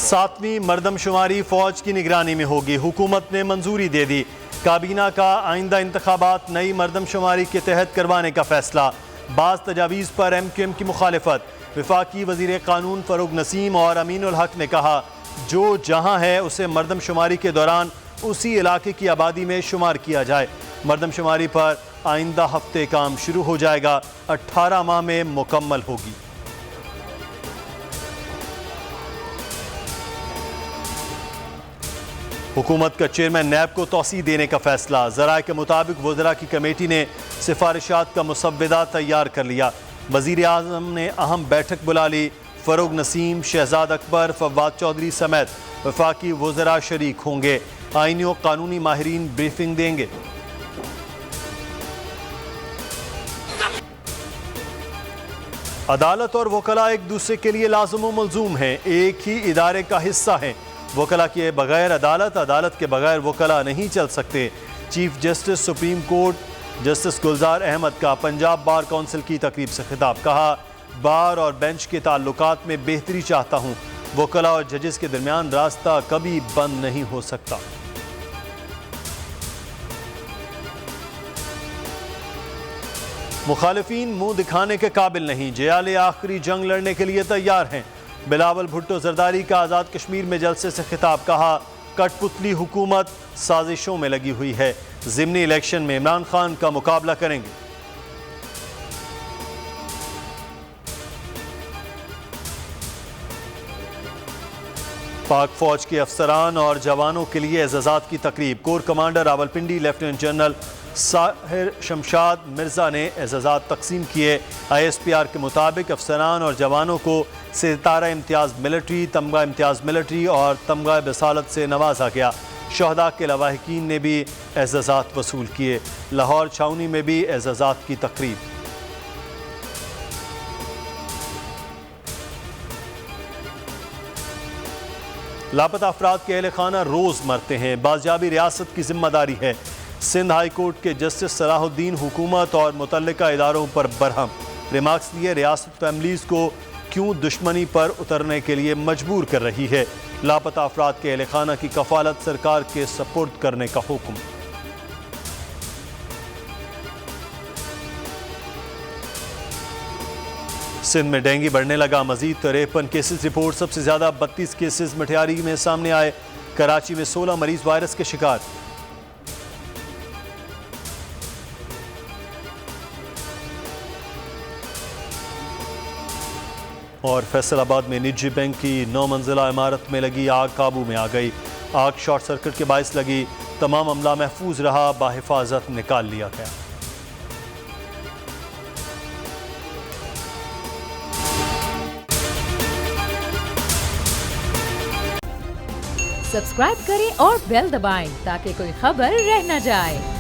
7ویں مردم شماری فوج کی نگرانی میں ہوگی، حکومت نے منظوری دے دی۔ کابینہ کا آئندہ انتخابات نئی مردم شماری کے تحت کروانے کا فیصلہ، بعض تجاویز پر ایم کیو ایم کی مخالفت۔ وفاقی وزیر قانون فاروق نسیم اور امین الحق نے کہا جو جہاں ہے اسے مردم شماری کے دوران اسی علاقے کی آبادی میں شمار کیا جائے۔ مردم شماری پر آئندہ ہفتے کام شروع ہو جائے گا، 18 ماہ میں مکمل ہوگی۔ حکومت کا چیئرمین نیب کو توسیع دینے کا فیصلہ، ذرائع کے مطابق وزراء کی کمیٹی نے سفارشات کا مسودہ تیار کر لیا۔ وزیر اعظم نے اہم بیٹھک بلا لی، فاروق نسیم، شہزاد اکبر، فواد چودھری سمیت وفاقی وزراء شریک ہوں گے۔ آئینی و قانونی ماہرین بریفنگ دیں گے۔ عدالت اور وکلاء ایک دوسرے کے لیے لازم و ملزوم ہیں، ایک ہی ادارے کا حصہ ہیں۔ وکلاء کے بغیر عدالت، عدالت کے بغیر وکلاء نہیں چل سکتے۔ Chief justice supreme court justice Gulzar Ahmed کا پنجاب بار کونسل کی تقریب سے خطاب، کہا بار اور بینچ کے تعلقات میں بہتری چاہتا ہوں، وکلاء اور ججز کے درمیان راستہ کبھی بند نہیں ہو سکتا۔ مخالفین منہ دکھانے کے قابل نہیں، جیالے آخری جنگ لڑنے کے لیے تیار ہیں۔ بلاول بھٹو زرداری کا آزاد کشمیر میں جلسے سے خطاب، کہا کٹ پتلی حکومت سازشوں میں لگی ہوئی ہے، ضمنی الیکشن میں عمران خان کا مقابلہ کریں گے۔ پاک فوج کے افسران اور جوانوں کے لیے اعزازات کی تقریب، corps commander Rawalpindi lieutenant general Sahir Shamshad Mirza نے اعزازات تقسیم کیے۔ آئی ایس پی آر کے مطابق افسران اور جوانوں کو ستارہ امتیاز ملٹری، تمغہ امتیاز ملٹری اور تمغہ بصالت سے نوازا گیا۔ شہداء کے لواحقین نے بھی اعزازات وصول کیے۔ لاہور چھاؤنی میں بھی اعزازات کی تقریب۔ لاپتہ افراد کے اہل خانہ روز مرتے ہیں، بازیابی ریاست کی ذمہ داری ہے۔ سندھ ہائی کورٹ کے جسٹس صلاح الدین حکومت اور متعلقہ اداروں پر برہم، ریمارکس دیے ریاست فیملیز کو کیوں دشمنی پر اترنے کے لیے مجبور کر رہی ہے، لاپتہ افراد کے اہل خانہ کی کفالت سرکار کے سپرد کرنے کا حکم۔ سندھ میں ڈینگی بڑھنے لگا، مزید 53 کیسز رپورٹ، سب سے زیادہ 32 کیسز مٹھیاری میں سامنے آئے۔ کراچی میں 16 مریض وائرس کے شکار۔ اور فیصل آباد میں نجی بینک کی 9 منزلہ عمارت میں لگی آگ قابو میں آ گئی، آگ شارٹ سرکٹ کے باعث لگی، تمام عملہ محفوظ رہا، بحفاظت نکال لیا گیا۔ سبسکرائب کریں اور بیل دبائیں تاکہ کوئی خبر رہ نہ جائے۔